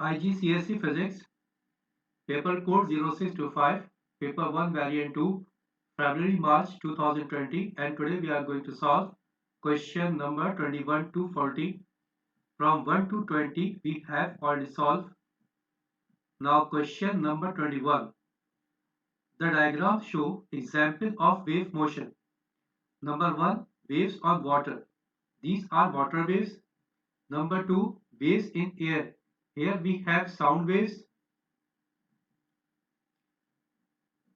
IGCSE Physics, Paper Code 0625, Paper 1 Variant 2, February March 2020, and today we are going to solve question number 21 to 40. From 1 to 20 we have already solved. Now question number 21. The diagram show example of wave motion. Number 1, waves on water. These are water waves. Number 2, waves in air. Here we have sound waves.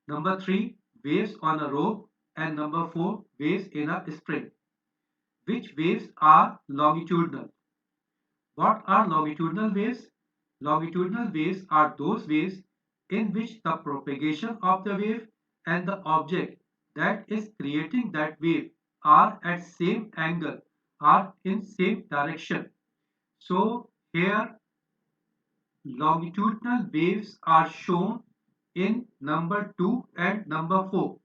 Number 3, waves on a rope. And number 4, waves in a spring. Which waves are longitudinal? What are longitudinal waves? Longitudinal waves are those waves in which the propagation of the wave and the object that is creating that wave are at same angle, are in same direction. So here longitudinal waves are shown in number 2 and number 4.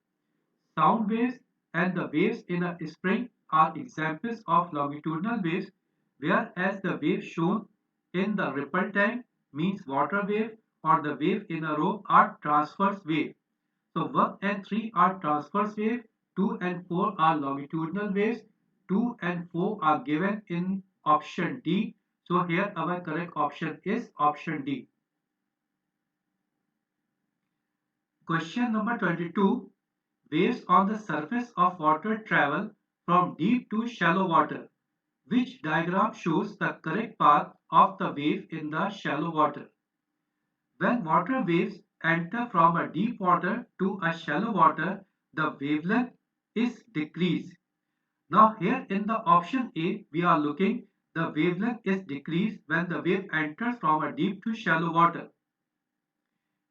Sound waves and the waves in a spring are examples of longitudinal waves, whereas the wave shown in the ripple tank means water wave, or the wave in a rope are transverse wave. So 1 and 3 are transverse wave, 2 and 4 are longitudinal waves, 2 and 4 are given in option D. So here our correct option is option D. Question number 22. Waves on the surface of water travel from deep to shallow water. Which diagram shows the correct path of the wave in the shallow water? When water waves enter from a deep water to a shallow water, the wavelength is decreased. Now here in the option A, we are looking the wavelength is decreased when the wave enters from a deep to shallow water.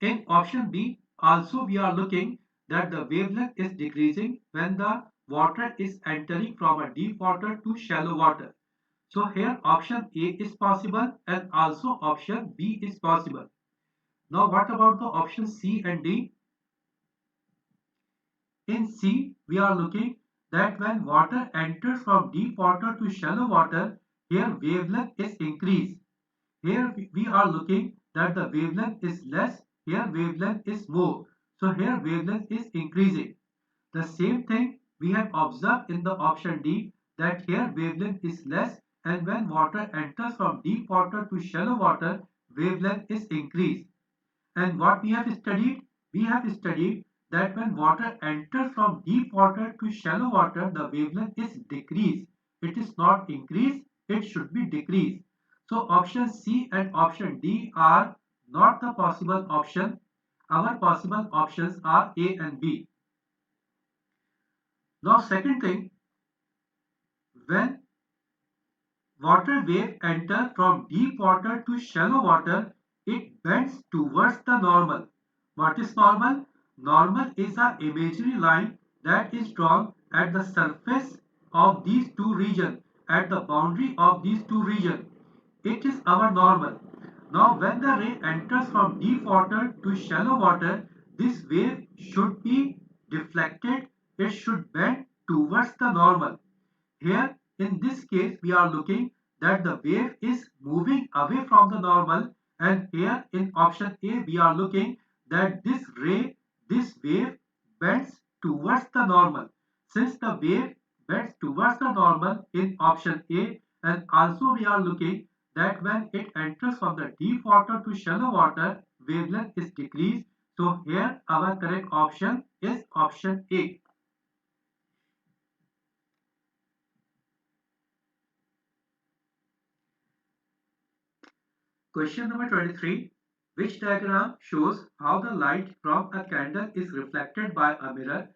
In option B, also we are looking that the wavelength is decreasing when the water is entering from a deep water to shallow water. So here option A is possible and also option B is possible. Now what about the option C and D? In C, we are looking that when water enters from deep water to shallow water, here wavelength is increased. Here we are looking that the wavelength is less, here wavelength is more. So here wavelength is increasing. The same thing we have observed in the option D, that here wavelength is less, and when water enters from deep water to shallow water, wavelength is increased. And what we have studied? We have studied that when water enters from deep water to shallow water, the wavelength is decreased. It is not increased, it should be decreased. So option C and option D are not the possible option. Our possible options are A and B. Now second thing, when water wave enter from deep water to shallow water, it bends towards the normal. What is normal? Normal is an imaginary line that is drawn at the surface of these two regions, at the boundary of these two regions. It is our normal. Now when the ray enters from deep water to shallow water, this wave should be deflected. It should bend towards the normal. Here in this case we are looking that the wave is moving away from the normal, and here in option A we are looking that this wave bends towards the normal. Since the wave bends towards the normal in option A, and also we are looking that when it enters from the deep water to shallow water, wavelength is decreased. So here our correct option is option A. Question number 23. Which diagram shows how the light from a candle is reflected by a mirror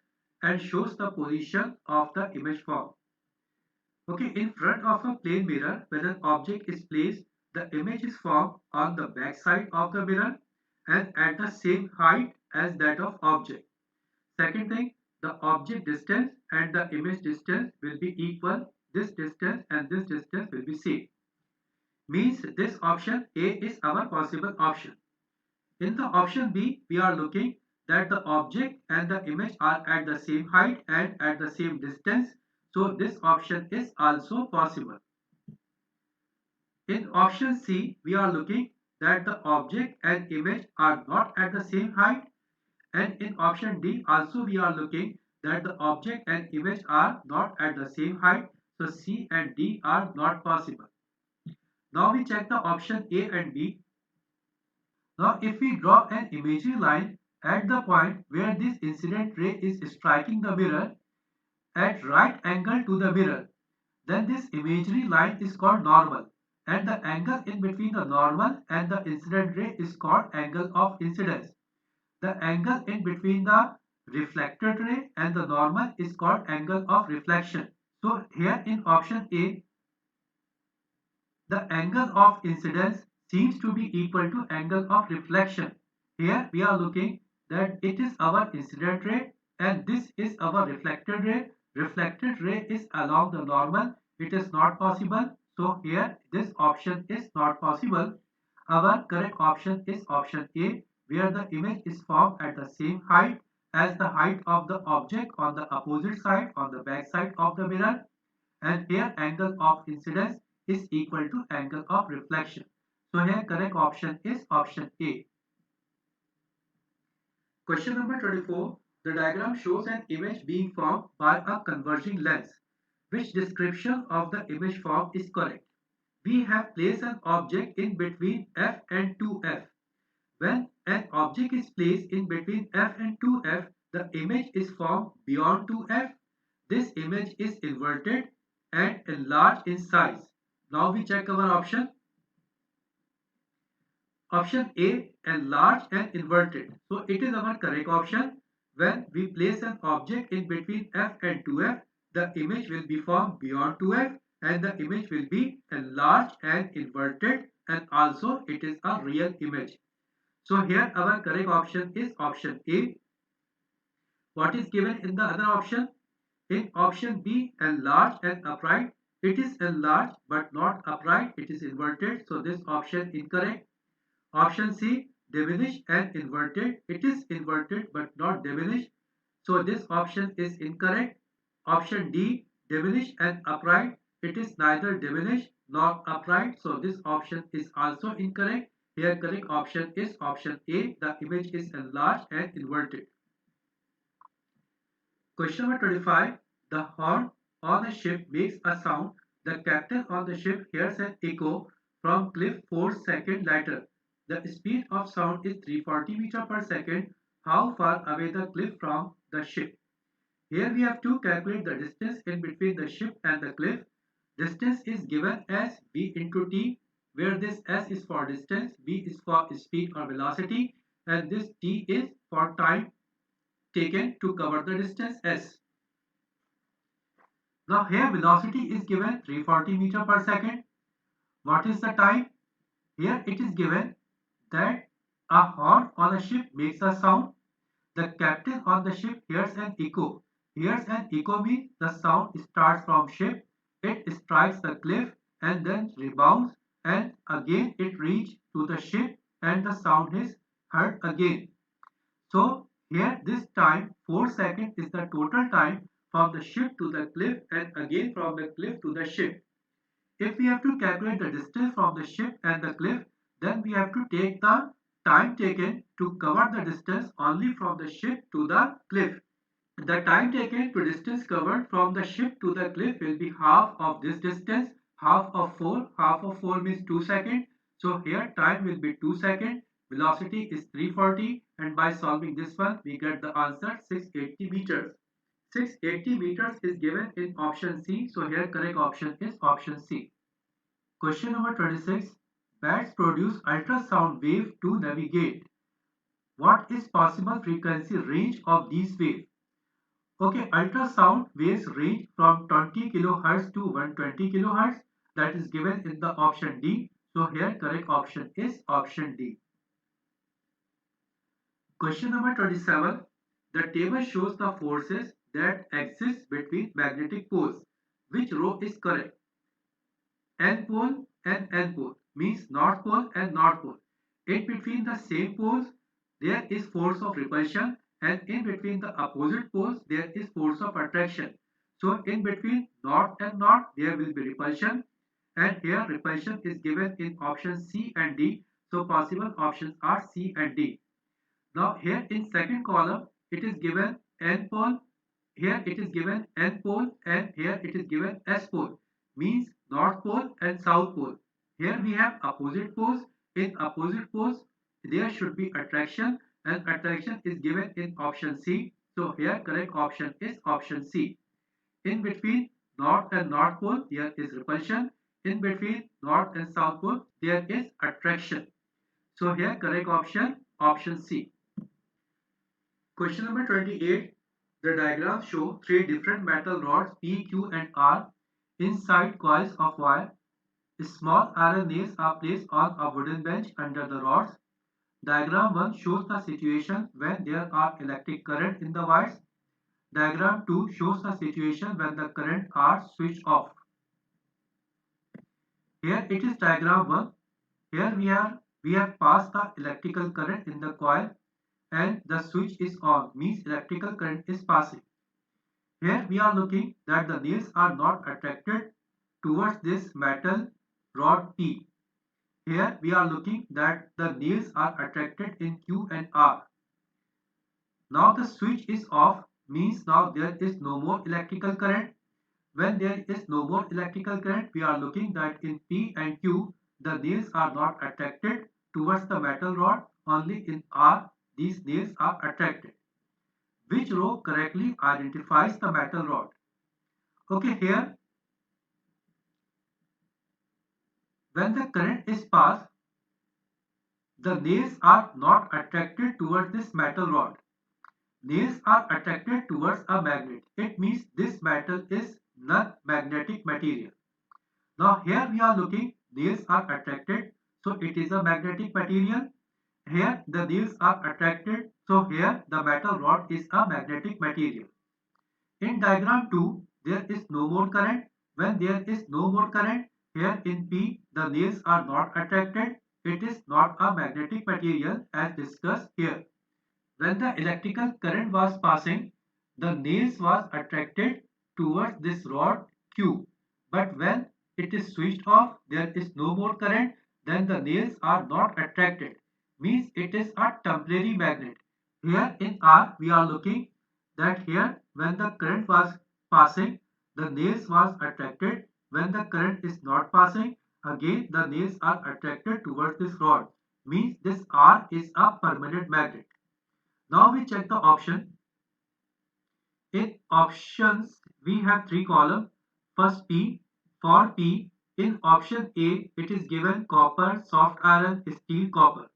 and shows the position of the image formed? Okay, in front of a plane mirror, when an object is placed, the image is formed on the back side of the mirror and at the same height as that of object. Second thing, the object distance and the image distance will be equal. This distance and this distance will be same. Means this option A is our possible option. In the option B, we are looking that the object and the image are at the same height and at the same distance. So this option is also possible. In option C, we are looking that the object and image are not at the same height. And in option D also we are looking that the object and image are not at the same height. So C and D are not possible. Now we check the option A and B. Now if we draw an imaginary line at the point where this incident ray is striking the mirror at right angle to the mirror, then this imaginary line is called normal, and the angle in between the normal and the incident ray is called angle of incidence. The angle in between the reflected ray and the normal is called angle of reflection. So here in option A, the angle of incidence seems to be equal to angle of reflection. Here we are looking that it is our incident ray and this is our reflected ray. Reflected ray is along the normal. It is not possible. So here this option is not possible. Our correct option is option A, where the image is formed at the same height as the height of the object on the opposite side, on the back side of the mirror, and here angle of incidence is equal to angle of reflection. So here correct option is option A. Question number 24. The diagram shows an image being formed by a converging lens. Which description of the image form is correct? We have placed an object in between F and 2F. When an object is placed in between F and 2F, the image is formed beyond 2F. This image is inverted and enlarged in size. Now we check our option. Option A, enlarged and inverted. So it is our correct option. When we place an object in between F and 2F, the image will be formed beyond 2F and the image will be enlarged and inverted, and also it is a real image. So here our correct option is option A. What is given in the other option? In option B, enlarged and upright. It is enlarged but not upright. It is inverted. So this option incorrect. Option C, diminished and inverted. It is inverted but not diminished. So this option is incorrect. Option D, diminished and upright. It is neither diminished nor upright. So this option is also incorrect. Here correct option is option A. The image is enlarged and inverted. Question number 25. The horn on a ship makes a sound. The captain on the ship hears an echo from cliff 4 seconds later. The speed of sound is 340 meters per second. How far away the cliff from the ship? Here we have to calculate the distance in between the ship and the cliff. Distance is given as v into t, where this s is for distance, v is for speed or velocity, and this t is for time taken to cover the distance s. Now here velocity is given 340 meter per second. What is the time? Here it is given that a horn on a ship makes a sound. The captain on the ship hears an echo. Hears an echo means the sound starts from ship, it strikes the cliff and then rebounds, and again it reaches to the ship and the sound is heard again. So here this time 4 seconds is the total time from the ship to the cliff and again from the cliff to the ship. If we have to calculate the distance from the ship and the cliff, then we have to take the time taken to cover the distance only from the ship to the cliff. The time taken to distance covered from the ship to the cliff will be half of this distance. Half of 4 means 2 seconds. So here time will be 2 seconds. Velocity is 340, and by solving this one we get the answer 680 meters. 680 meters is given in option C. So here correct option is option C. Question number 26. Bats produce ultrasound wave to navigate. What is possible frequency range of these waves? Okay, ultrasound waves range from 20 kilohertz to 120 kilohertz. That is given in the option D. So here correct option is option D. Question number 27. The table shows the forces that exist between magnetic poles. Which row is correct? N pole and N pole means North pole and North pole. In between the same poles there is force of repulsion, and in between the opposite poles there is force of attraction. So in between North and North there will be repulsion, and here repulsion is given in option C and D. So possible options are C and D. Now here in second column it is given N pole, here it is given N pole, and here it is given S pole, means North pole and South pole. Here we have opposite poles. In opposite poles there should be attraction, and attraction is given in option C. So here correct option is option C. In between North and North pole there is repulsion. In between North and South pole there is attraction. So here correct option C. Question number 28. The diagrams show three different metal rods P, Q and R inside coils of wire. Small iron nails are placed on a wooden bench under the rods. Diagram 1 shows the situation when there are electric current in the wires. Diagram 2 shows the situation when the current are switched off. Here it is diagram 1. Here we have passed the electrical current in the coil and the switch is on, means electrical current is passing. Here we are looking that the nails are not attracted towards this metal rod P. Here we are looking that the nails are attracted in Q and R. Now the switch is off, means now there is no more electrical current. When there is no more electrical current, we are looking that in P and Q, the nails are not attracted towards the metal rod, only in R these nails are attracted. Which row correctly identifies the metal rod? Okay, here when the current is passed, the nails are not attracted towards this metal rod. Nails are attracted towards a magnet. It means this metal is non-magnetic material. Now here we are looking, nails are attracted, so it is a magnetic material. Here the nails are attracted, so here the metal rod is a magnetic material. In diagram 2, there is no more current. When there is no more current, here in P, the nails are not attracted. It is not a magnetic material as discussed here. When the electrical current was passing, the nails was attracted towards this rod Q. But when it is switched off, there is no more current, then the nails are not attracted. Means it is a temporary magnet. Here in R, we are looking that here when the current was passing, the nails was attracted. When the current is not passing, again the nails are attracted towards this rod. Means this R is a permanent magnet. Now we check the option. In options, we have three columns. First P. For P, in option A, it is given copper, soft iron, steel, copper.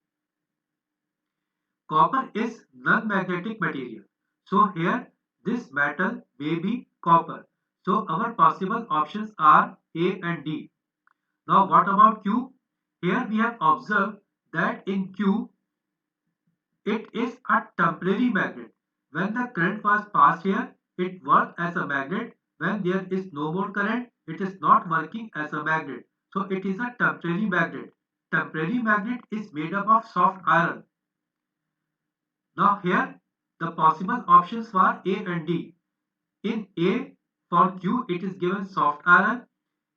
Copper is non-magnetic material. So here, this metal may be copper. So our possible options are A and D. Now what about Q? Here we have observed that in Q, it is a temporary magnet. When the current was passed here, it worked as a magnet. When there is no more current, it is not working as a magnet. So it is a temporary magnet. Temporary magnet is made up of soft iron. Now here the possible options were A and D. In A for Q it is given soft iron.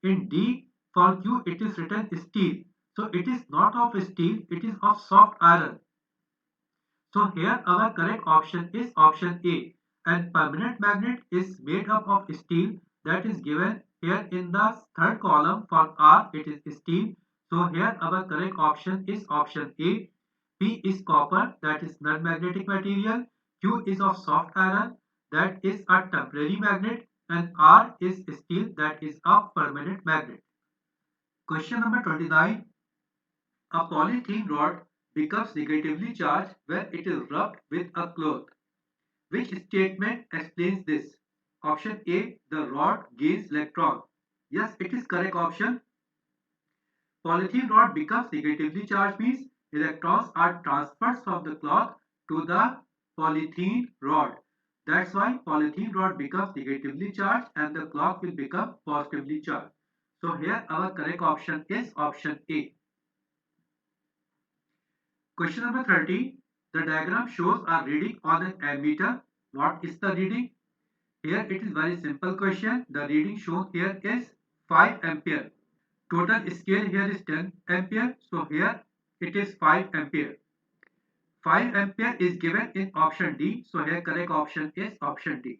In D for Q it is written steel. So it is not of steel, it is of soft iron. So here our correct option is option A, and permanent magnet is made up of steel, that is given here in the third column. For R it is steel. So here our correct option is option A. P is copper, that is non-magnetic material. Q is of soft iron, that is a temporary magnet, and R is steel, that is a permanent magnet. Question number 29. A polythene rod becomes negatively charged when it is rubbed with a cloth. Which statement explains this? Option A, the rod gains electron. Yes, it is correct option. Polythene rod becomes negatively charged means electrons are transferred from the cloth to the polythene rod. That's why polythene rod becomes negatively charged and the cloth will become positively charged. So here our correct option is option A. Question number 30. The diagram shows a reading on an ammeter. What is the reading? Here it is very simple question. The reading shown here is 5 ampere. Total scale here is 10 ampere. So here It is 5 ampere. 5 ampere is given in option D. So here correct option is option D.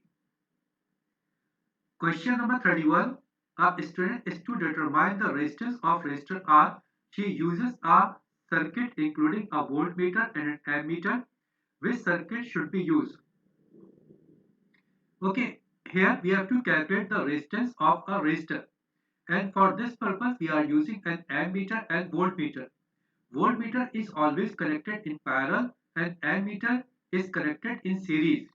Question number 31. A student is to determine the resistance of resistor R. She uses a circuit including a voltmeter and an ammeter. Which circuit should be used? Okay, here we have to calculate the resistance of a resistor. And for this purpose, we are using an ammeter and voltmeter. Voltmeter is always connected in parallel and ammeter is connected in series.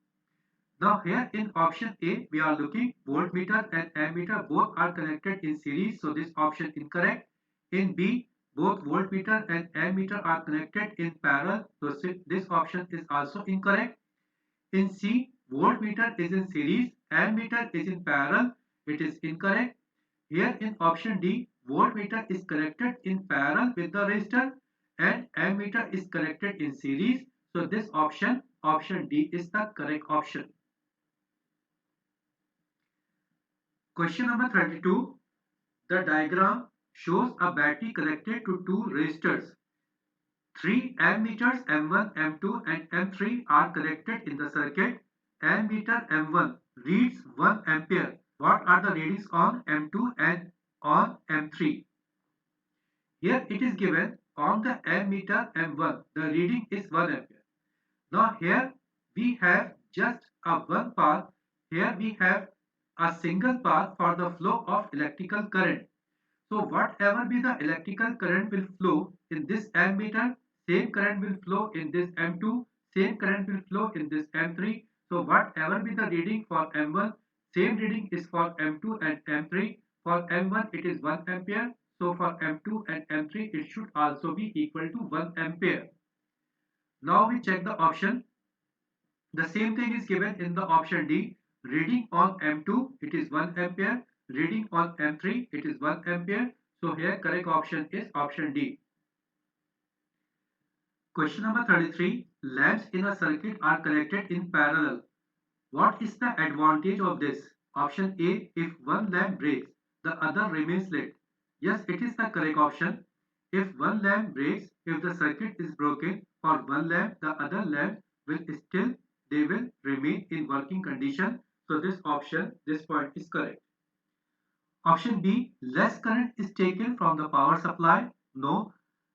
Now here in option A, we are looking voltmeter and ammeter both are connected in series. So this option incorrect. In B, both voltmeter and ammeter are connected in parallel. So this option is also incorrect. In C, voltmeter is in series, ammeter is in parallel. It is incorrect. Here in option D, voltmeter is connected in parallel with the resistor and ammeter is connected in series. So this option, option D is the correct option. Question number 32. The diagram shows a battery connected to two resistors. Three ammeters M1, M2 and M3 are connected in the circuit. Ammeter M1 reads 1 ampere. What are the readings on M2 and on M3? Here it is given on the ammeter M1 the reading is 1 ampere. Now here we have just a one path. Here we have a single path for the flow of electrical current. So whatever be the electrical current will flow in this ammeter, same current will flow in this M2, same current will flow in this M3. So whatever be the reading for M1, same reading is for M2 and M3. For M1 it is 1 ampere. So for M2 and M3 it should also be equal to 1 ampere. Now we check the option. The same thing is given in the option D. Reading on M2 it is 1 ampere. Reading on M3 it is 1 ampere. So here correct option is option D. Question number 33. Lamps in a circuit are connected in parallel. What is the advantage of this? Option A. If one lamp breaks, the other remains lit. Yes, it is the correct option. If one lamp breaks, if the circuit is broken for one lamp, the other lamp will still, they will remain in working condition. So this option, this point is correct. Option B, less current is taken from the power supply. No,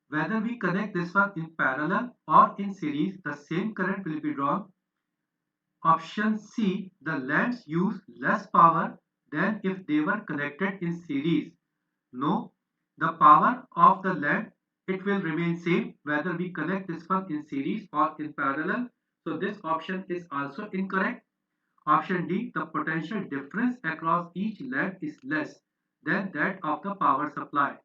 whether we connect this one in parallel or in series, the same current will be drawn. Option C, the lamps use less power than if they were connected in series. No, the power of the lamp, it will remain same whether we connect this one in series or in parallel. So this option is also incorrect. Option D, the potential difference across each lamp is less than that of the power supply.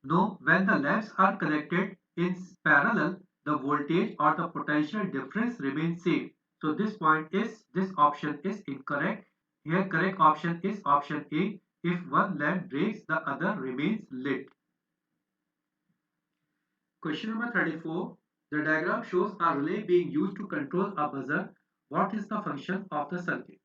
No, when the lamps are connected in parallel, the voltage or the potential difference remains same. So this point is, this option is incorrect. Here correct option is option A. If one lamp breaks, the other remains lit. Question number 34. The diagram shows a relay being used to control a buzzer. What is the function of the circuit?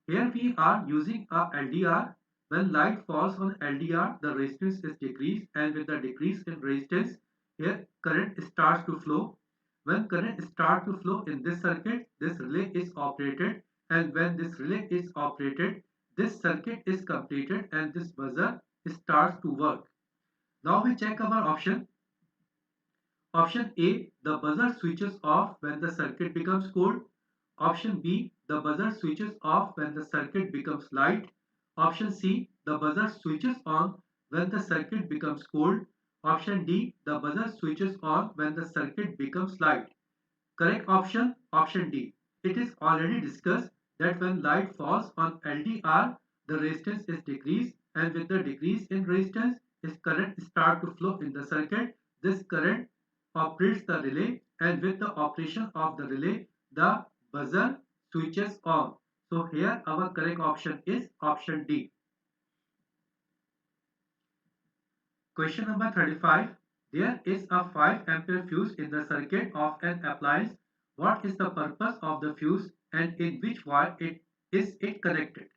Here we are using a LDR. When light falls on LDR, the resistance is decreased, and with the decrease in resistance, here current starts to flow. When current starts to flow in this circuit, this relay is operated, and when this relay is operated, this circuit is completed and this buzzer starts to work. Now we check our option. Option A, the buzzer switches off when the circuit becomes cold. Option B, the buzzer switches off when the circuit becomes light. Option C, the buzzer switches on when the circuit becomes cold. Option D, the buzzer switches on when the circuit becomes light. Correct option, option D. It is already discussed that when light falls on LDR, the resistance is decreased, and with the decrease in resistance, its current start to flow in the circuit. This current operates the relay, and with the operation of the relay, the buzzer switches on. So here our correct option is option D. Question number 35. There is a 5 ampere fuse in the circuit of an appliance. What is the purpose of the fuse and in which wire is it connected?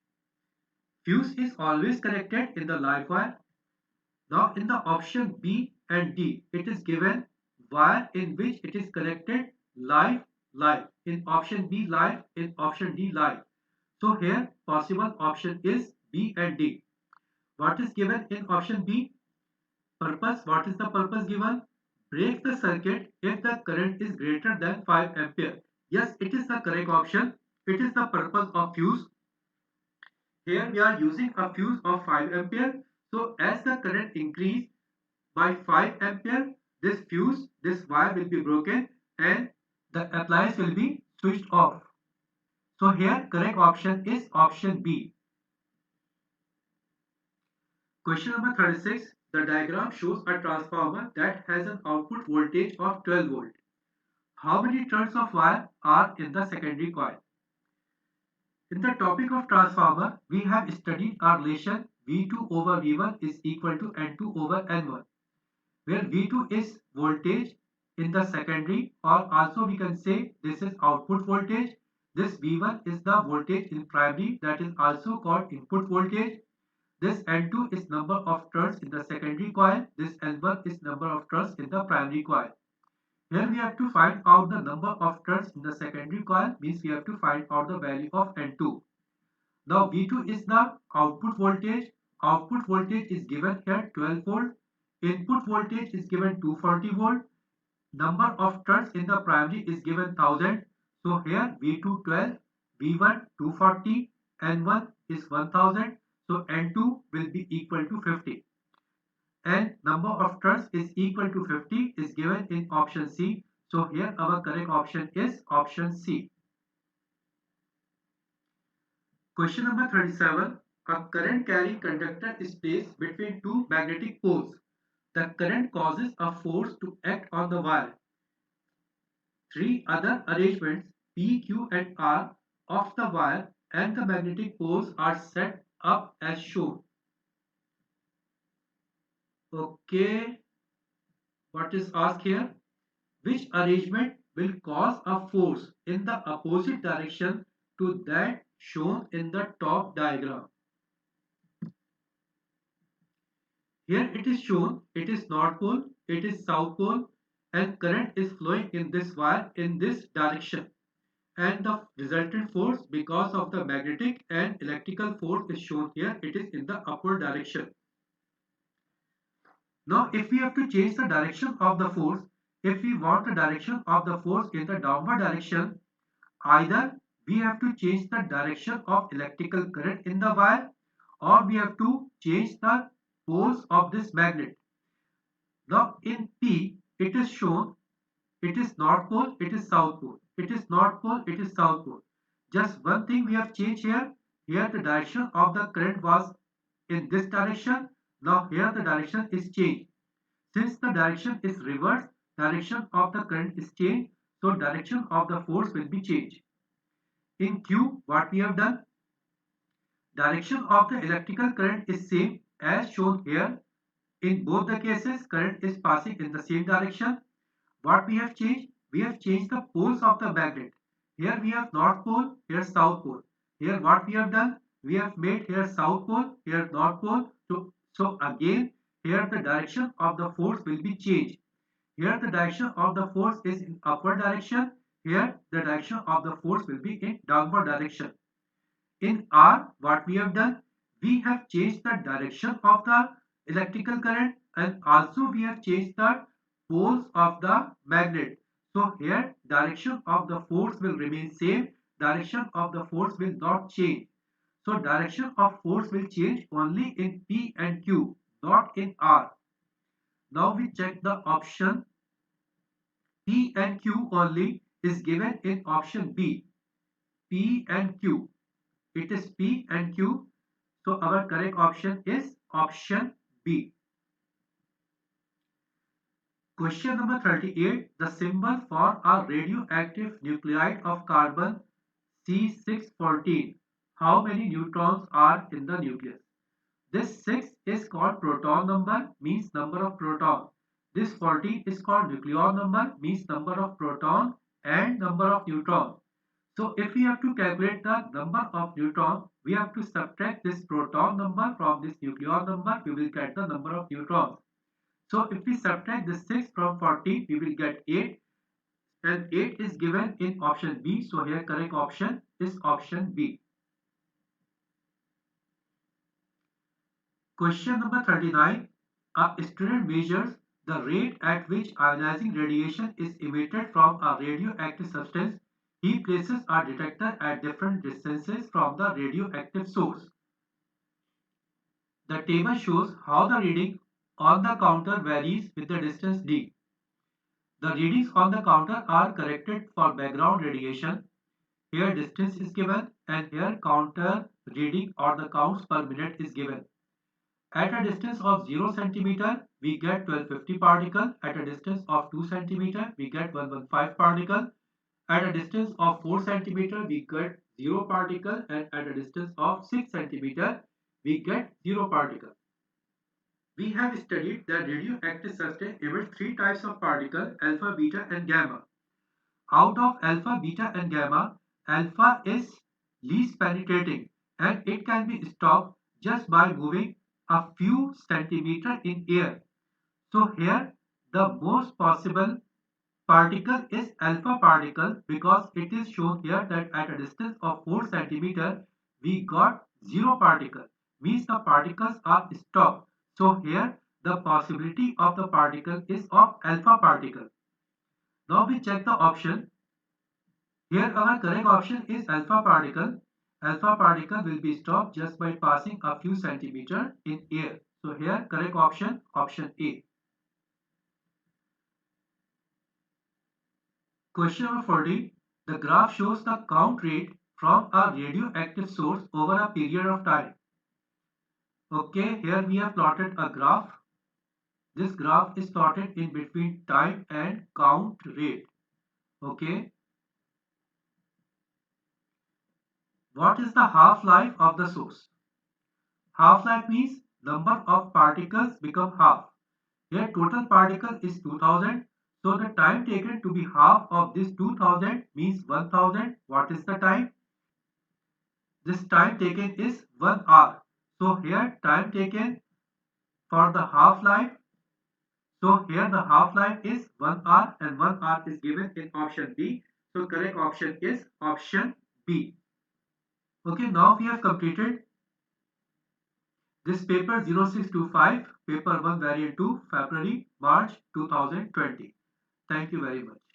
Fuse is always connected in the live wire. Now in the option B, and D. It is given wire in which it is connected live, live. In option B, live. In option D, live. So here possible option is B and D. What is given in option B? Purpose. What is the purpose given? Break the circuit if the current is greater than 5 ampere. Yes, it is the correct option. It is the purpose of fuse. Here we are using a fuse of 5 ampere. So as the current increase by 5 ampere, this fuse, this wire will be broken and the appliance will be switched off. So here correct option is option B. Question number 36. The diagram shows a transformer that has an output voltage of 12 volt. How many turns of wire are in the secondary coil? In the topic of transformer, we have studied our relation V2 over V1 is equal to N2 over N1, where V2 is voltage in the secondary, or also we can say this is output voltage. This V1 is the voltage in primary, that is also called input voltage. This N2 is number of turns in the secondary coil. This N1 is number of turns in the primary coil. Here we have to find out the number of turns in the secondary coil, means we have to find out the value of N2. Now V2 is the output voltage. Output voltage is given here 12 volt. Input voltage is given 240 volt. Number of turns in the primary is given 1000. So here V2 12, V1 240, N1 is 1000. So N2 will be equal to 50. And number of turns is equal to 50 is given in option C. So here our correct option is option C. Question number 37. A current carrying conductor is placed between two magnetic poles. The current causes a force to act on the wire. Three other arrangements P, Q and R of the wire and the magnetic poles are set up as shown. Okay, what is asked here? Which arrangement will cause a force in the opposite direction to that shown in the top diagram? Here it is shown, it is North Pole, it is South Pole, and current is flowing in this wire in this direction. And the resultant force because of the magnetic and electrical force is shown here, it is in the upward direction. Now if we have to change the direction of the force, if we want the direction of the force in the downward direction, either we have to change the direction of electrical current in the wire, or we have to change the poles of this magnet. Now in P, it is shown, it is North Pole, it is South Pole. It is North Pole, it is South Pole. Just one thing we have changed here. Here the direction of the current was in this direction. Now here the direction is changed. Since the direction is reversed, direction of the current is changed. So direction of the force will be changed. In Q, what we have done? Direction of the electrical current is same as shown here. In both the cases, current is passing in the same direction. What we have changed? We have changed the poles of the magnet. Here we have North Pole, here South Pole. Here what we have done? We have made here South Pole, here North Pole. So again, here the direction of the force will be changed. Here the direction of the force is in upward direction. Here the direction of the force will be in downward direction. In R, what we have done? We have changed the direction of the electrical current, and also we have changed the poles of the magnet. So here direction of the force will remain same. Direction of the force will not change. So direction of force will change only in P and Q, not in R. Now we check the option. P and Q only is given in option B. P and Q. It is P and Q. So our correct option is option B. Question number 38. The symbol for a radioactive nuclide of carbon C614. How many neutrons are in the nucleus? This 6 is called proton number, means number of proton. This 14 is called nucleon number, means number of proton and number of neutron. So if we have to calculate the number of neutron, we have to subtract this proton number from this nucleon number. We will get the number of neutrons. So if we subtract the 6 from 40, we will get 8, and 8 is given in option B. So here correct option is option B. Question number 39. A student measures the rate at which ionizing radiation is emitted from a radioactive substance. He places a detector at different distances from the radioactive source. The table shows how the reading on the counter varies with the distance d. The readings on the counter are corrected for background radiation. Here distance is given and here counter reading or the counts per minute is given. At a distance of 0 centimeter, we get 1250 particle. At a distance of 2 centimeter, we get 115 particle. At a distance of 4 centimeter, we get 0 particle, and at a distance of 6 centimeter, we get 0 particle. We have studied that radioactive substance emits three types of particle: alpha, beta, and gamma. Out of alpha, beta, and gamma, alpha is least penetrating and it can be stopped just by moving a few centimeters in air. So here the most possible particle is alpha particle, because it is shown here that at a distance of 4 centimeter we got 0 particle, means the particles are stopped. So here the possibility of the particle is of alpha particle. Now we check the option. Here our correct option is alpha particle. Alpha particle will be stopped just by passing a few centimeters in air. So here correct option, option A. Question number 40. The graph shows the count rate from a radioactive source over a period of time. Okay, here we have plotted a graph. This graph is plotted in between time and count rate. Okay. What is the half-life of the source? Half-life means number of particles become half. Here total particle is 2000. So the time taken to be half of this 2000 means 1000. What is the time? This time taken is 1 hour. So here time taken for the half-life. So here the half-life is 1 hour and 1 hour is given in option B. So correct option is option B. Okay, now we have completed this paper 0625, paper 1 variant 2, February, March 2020. Thank you very much.